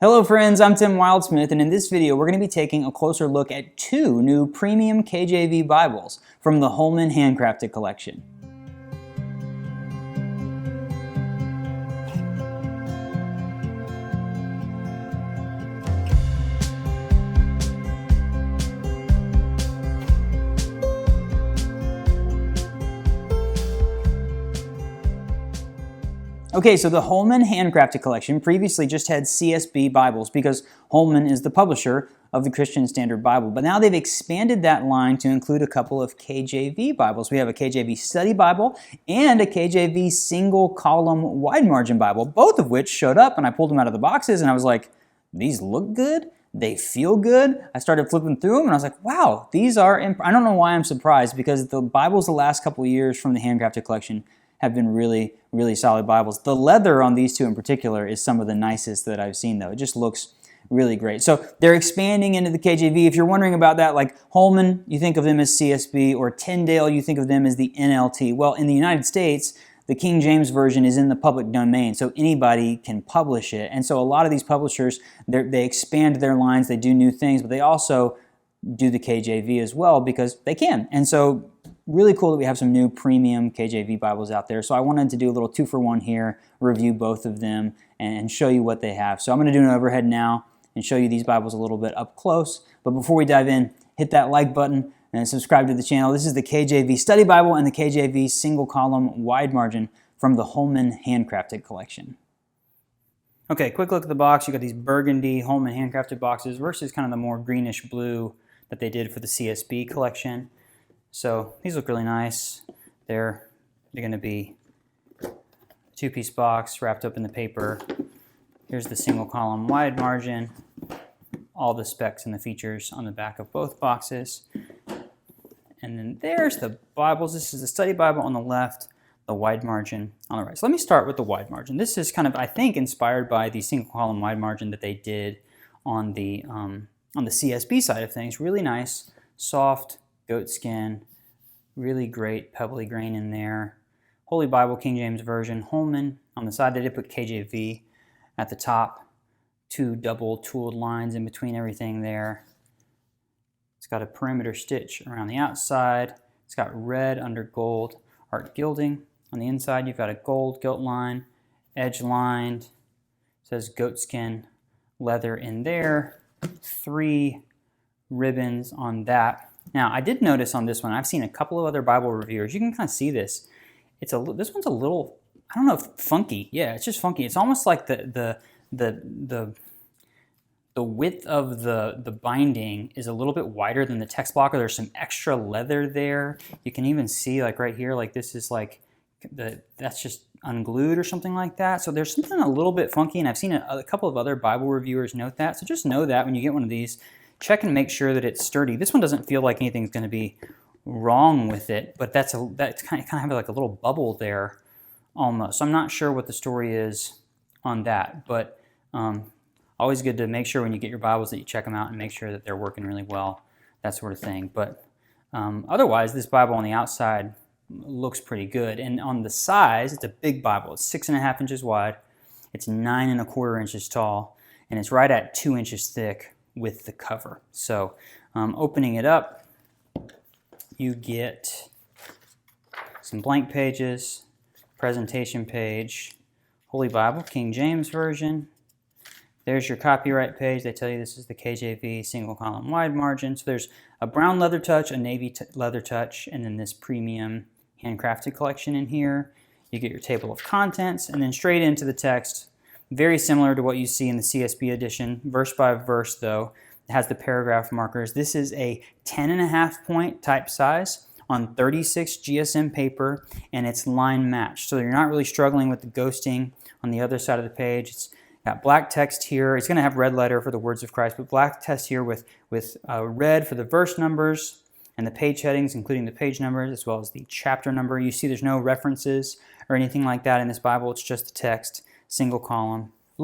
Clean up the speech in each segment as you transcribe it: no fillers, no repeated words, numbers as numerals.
Hello friends, I'm Tim Wildsmith, and in this video we're going to be taking a closer look at two new premium KJV Bibles from the Holman Handcrafted collection. Okay, so the Holman Handcrafted collection previously just had CSB Bibles because Holman is the publisher of the Christian Standard Bible. But now they've expanded that line to include a couple of KJV Bibles. We have a KJV Study Bible and a KJV Single-Column Wide Margin Bible, both of which showed up, and I pulled them out of the boxes and I was like, these look good, they feel good. I started flipping through them and I was like, wow, these are, I don't know why I'm surprised, because the Bibles the last couple of years from the Handcrafted collection have been really solid Bibles. The leather on these two in particular is some of the nicest that I've seen, though. It just looks really great. So they're expanding into the KJV. If you're wondering about that, like Holman, you think of them as CSB, or Tyndale, you think of them as the NLT. Well, in the United States, the King James Version is in the public domain, so anybody can publish it. And so a lot of these publishers, they expand their lines, they do new things, but they also do the KJV as well because they can. And so really cool that we have some new premium KJV Bibles out there. So I wanted to do a little 2-for-1 here, review both of them, and show you what they have. So I'm going to do an overhead now and show you these Bibles a little bit up close. But before we dive in, hit that like button and subscribe to the channel. This is the KJV Study Bible and the KJV Single-Column Wide Margin from the Holman Handcrafted collection. Okay, quick look at the box. You got these burgundy Holman Handcrafted boxes versus kind of the more greenish blue that they did for the CSB collection. So these look really nice. They're going to be a two-piece box wrapped up in the paper. Here's the single-column wide margin, all the specs and the features on the back of both boxes. And then there's the Bibles. This is the Study Bible on the left, the wide margin on the right. So let me start with the wide margin. This is kind of, I think, inspired by the single-column wide margin that they did on the CSB side of things. Really nice, soft goat skin, really great pebbly grain in there. Holy Bible, King James Version, Holman. On the side they did put KJV at the top. Two double tooled lines in between everything there. It's got a perimeter stitch around the outside. It's got red under gold art gilding. On the inside you've got a gold gilt line, edge lined. It says goatskin leather in there. 3 ribbons on that. Now, I did notice on this one, I've seen a couple of other Bible reviewers, you can kind of see this. This one's a little, I don't know, funky. Yeah, it's just funky. It's almost like the width of the binding is a little bit wider than the text block, or there's some extra leather there. You can even see, like right here, like this is like, that's just unglued or something like that. So there's something a little bit funky, and I've seen a couple of other Bible reviewers note that. So just know that when you get one of these, check and make sure that it's sturdy. This one doesn't feel like anything's going to be wrong with it, but that's kind of have like a little bubble there almost. So I'm not sure what the story is on that, but always good to make sure when you get your Bibles that you check them out and make sure that they're working really well, that sort of thing. But otherwise, this Bible on the outside looks pretty good. And on the size, it's a big Bible. It's 6.5 inches wide. It's 9.25 inches tall, and it's right at 2 inches thick with the cover. So opening it up, you get some blank pages, presentation page, Holy Bible, King James Version. There's your copyright page. They tell you this is the KJV Single-Column Wide Margin. So there's a brown leather touch, a navy leather touch, and then this premium Handcrafted collection in here. You get your table of contents, and then straight into the text. Very similar to what you see in the CSB edition, verse by verse though. It has the paragraph markers. This is a 10.5 point type size on 36 GSM paper, and it's line matched. So you're not really struggling with the ghosting on the other side of the page. It's got black text here. It's going to have red letter for the words of Christ, but black text here with red for the verse numbers and the page headings, including the page numbers, as well as the chapter number. You see there's no references or anything like that in this Bible. It's just the text. Single column. It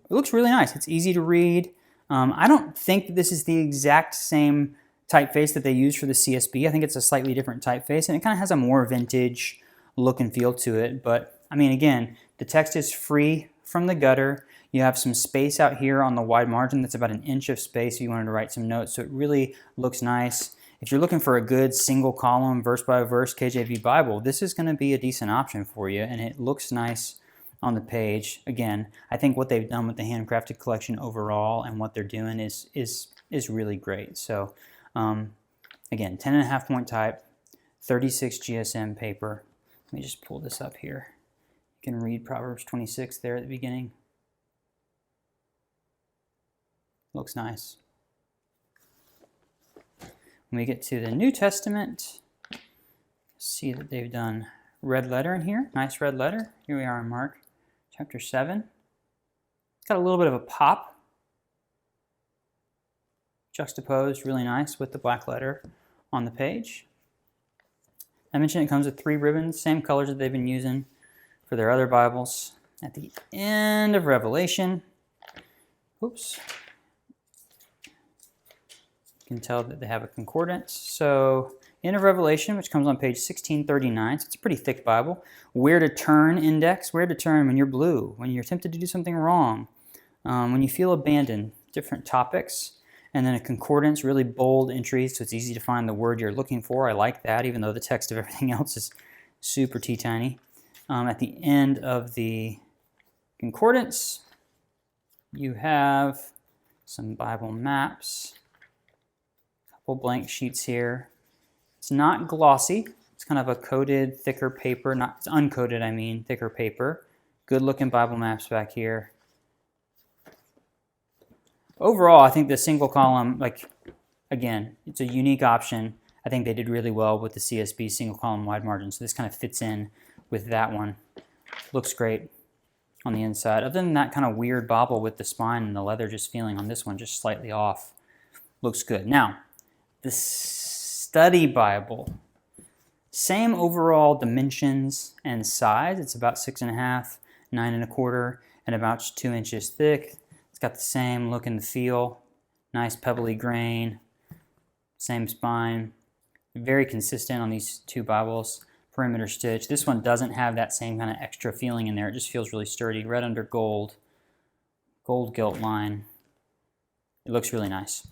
looks really nice. It's easy to read. I don't think that this is the exact same typeface that they use for the CSB. I think it's a slightly different typeface, and it kind of has a more vintage look and feel to it. But I mean, again, the text is free from the gutter. You have some space out here on the wide margin. That's about an inch of space if you wanted to write some notes, so it really looks nice. If you're looking for a good single column, verse by verse KJV Bible, this is going to be a decent option for you, and it looks nice on the page. Again, I think what they've done with the Handcrafted collection overall and what they're doing is really great. So again, 10.5 point type, 36 GSM paper. Let me just pull this up here. You can read Proverbs 26 there at the beginning. Looks nice. When we get to the New Testament, see that they've done red letter in here. Nice red letter. Here we are in Mark chapter 7. It's got a little bit of a pop. Juxtaposed really nice with the black letter on the page. I mentioned it comes with 3 ribbons, same colors that they've been using for their other Bibles. At the end of Revelation, oops, you can tell that they have a concordance. So, end of Revelation, which comes on page 1639, so it's a pretty thick Bible. Where to turn index, where to turn when you're blue, when you're tempted to do something wrong, when you feel abandoned, different topics. And then a concordance, really bold entries, so it's easy to find the word you're looking for. I like that, even though the text of everything else is super teeny. At the end of the concordance, you have some Bible maps, a couple blank sheets here. It's not glossy. It's kind of a coated, thicker paper. It's uncoated, I mean, thicker paper. Good-looking Bible maps back here. Overall, I think the single column, again, it's a unique option. I think they did really well with the CSB single column wide margin, so this kind of fits in with that one. Looks great on the inside. Other than that kind of weird bobble with the spine and the leather just feeling on this one just slightly off. Looks good. Now, the Study Bible. Same overall dimensions and size. It's about 6.5, 9 1/4, and about 2 inches thick. Got the same look and feel, nice pebbly grain, same spine, very consistent on these 2 Bibles, perimeter stitch. This one doesn't have that same kind of extra feeling in there. It just feels really sturdy, red under gold, gold gilt line. It looks really nice.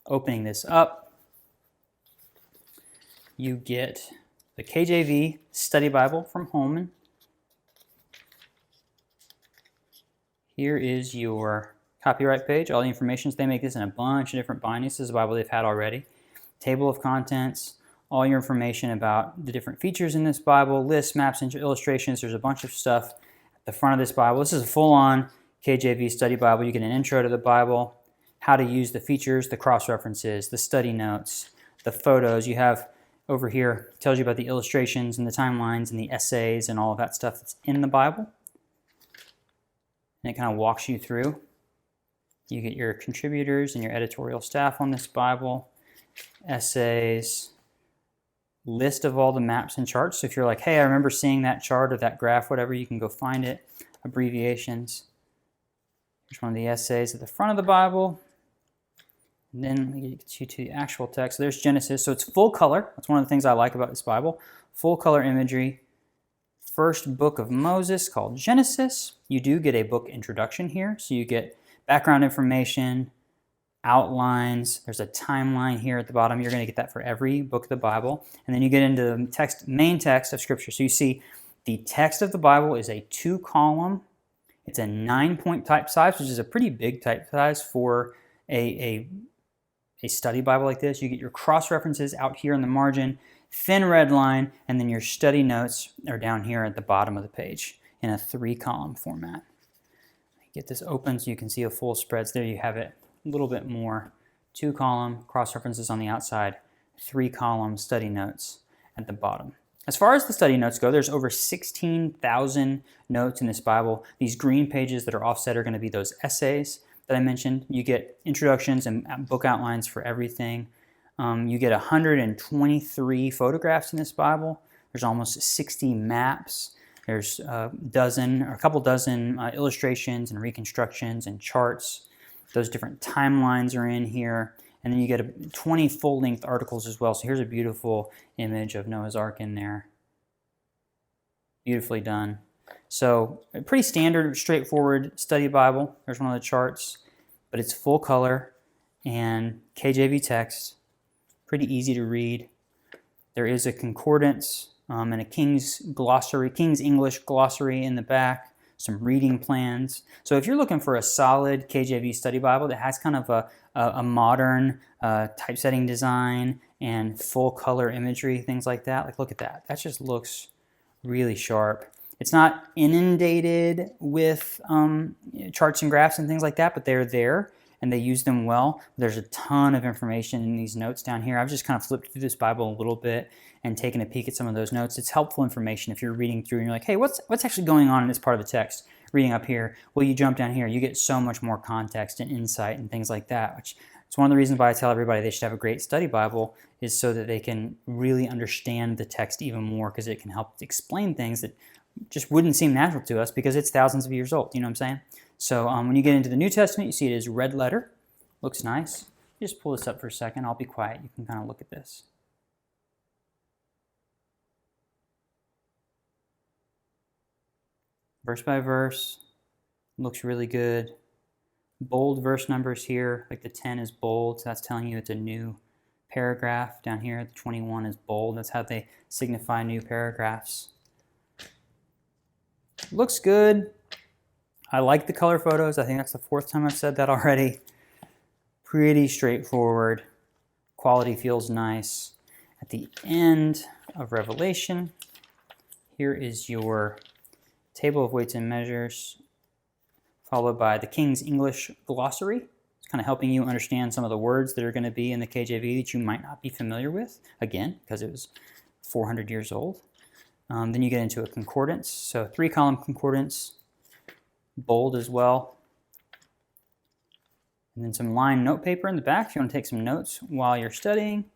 Opening this up, you get the KJV Study Bible from Holman. Here is your copyright page, all the information. They make this in a bunch of different bindings. This is a Bible they've had already. Table of contents, all your information about the different features in this Bible, lists, maps, and illustrations. There's a bunch of stuff at the front of this Bible. This is a full-on KJV Study Bible. You get an intro to the Bible, how to use the features, the cross-references, the study notes, the photos. You have over here, tells you about the illustrations and the timelines and the essays and all of that stuff that's in the Bible. And it kind of walks you through. You get your contributors and your editorial staff on this Bible, essays, list of all the maps and charts. So if you're like, hey, I remember seeing that chart or that graph, whatever, you can go find it. Abbreviations. Here's one of the essays at the front of the Bible. And then we get you to the actual text. So there's Genesis. So it's full color. That's one of the things I like about this Bible. Full color imagery. First book of Moses called Genesis. You do get a book introduction here. So you get background information, outlines. There's a timeline here at the bottom. You're going to get that for every book of the Bible. And then you get into the main text of Scripture. So you see the text of the Bible is a 2-column. It's a 9-point type size, which is a pretty big type size for a study Bible like this. You get your cross-references out here in the margin, thin red line, and then your study notes are down here at the bottom of the page in a 3-column format. Get this open so you can see a full spread. So there you have it, a little bit more. 2-column, cross-references on the outside, 3-column study notes at the bottom. As far as the study notes go, there's over 16,000 notes in this Bible. These green pages that are offset are going to be those essays that I mentioned. You get introductions and book outlines for everything. You get 123 photographs in this Bible. There's almost 60 maps. There's a couple dozen illustrations and reconstructions and charts. Those different timelines are in here. And then you get 20 full-length articles as well. So here's a beautiful image of Noah's Ark in there. Beautifully done. So a pretty standard, straightforward study Bible. There's one of the charts, but it's full color and KJV text. Pretty easy to read. There is a concordance and a King's glossary, King's English glossary in the back, some reading plans. So if you're looking for a solid KJV study Bible that has kind of a modern typesetting design and full color imagery, things like that, like look at that. That just looks really sharp. It's not inundated with charts and graphs and things like that, but they're there and they use them well. There's a ton of information in these notes down here. I've just kind of flipped through this Bible a little bit and taken a peek at some of those notes. It's helpful information if you're reading through and you're like, hey, what's actually going on in this part of the text? Reading up here, well, you jump down here, you get so much more context and insight and things like that, which it's one of the reasons why I tell everybody they should have a great study Bible, is so that they can really understand the text even more, because it can help explain things that just wouldn't seem natural to us because it's thousands of years old. You know what I'm saying? So when you get into the New Testament, you see it is red letter. Looks nice. Just pull this up for a second. I'll be quiet. You can kind of look at this. Verse by verse. Looks really good. Bold verse numbers here. Like the 10 is bold, so that's telling you it's a new paragraph. Down here, the 21 is bold. That's how they signify new paragraphs. Looks good. I like the color photos. I think that's the 4th time I've said that already. Pretty straightforward. Quality feels nice. At the end of Revelation, here is your table of weights and measures, followed by the King's English glossary. It's kind of helping you understand some of the words that are going to be in the KJV that you might not be familiar with, again, because it was 400 years old. Then you get into a concordance, so 3-column concordance, bold as well. And then some lined note paper in the back if you want to take some notes while you're studying.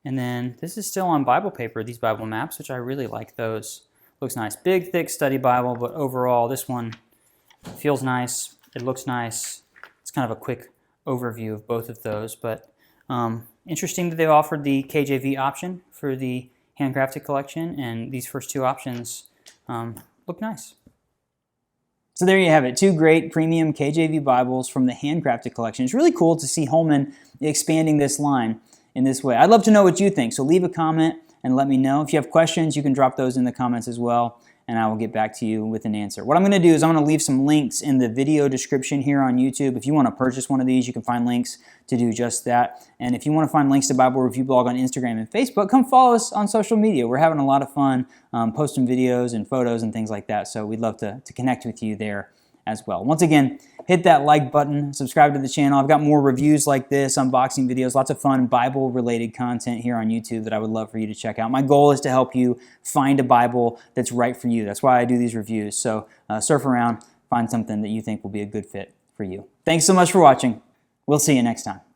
And then this is still on Bible paper, these Bible maps, which I really like those. Looks nice. Big, thick study Bible, but overall this one feels nice. It looks nice. It's kind of a quick overview of both of those, but interesting that they offered the KJV option for the Handcrafted collection, and these first 2 options look nice. So there you have it, 2 great premium KJV Bibles from the Handcrafted collection. It's really cool to see Holman expanding this line in this way. I'd love to know what you think, so leave a comment and let me know. If you have questions, you can drop those in the comments as well, and I will get back to you with an answer. What I'm going to do is I'm going to leave some links in the video description here on YouTube. If you want to purchase one of these, you can find links to do just that. And if you want to find links to Bible Review Blog on Instagram and Facebook, come follow us on social media. We're having a lot of fun posting videos and photos and things like that, so we'd love to connect with you there as well. Once again, hit that like button, subscribe to the channel. I've got more reviews like this, unboxing videos, lots of fun Bible-related content here on YouTube that I would love for you to check out. My goal is to help you find a Bible that's right for you. That's why I do these reviews. So surf around, find something that you think will be a good fit for you. Thanks so much for watching. We'll see you next time.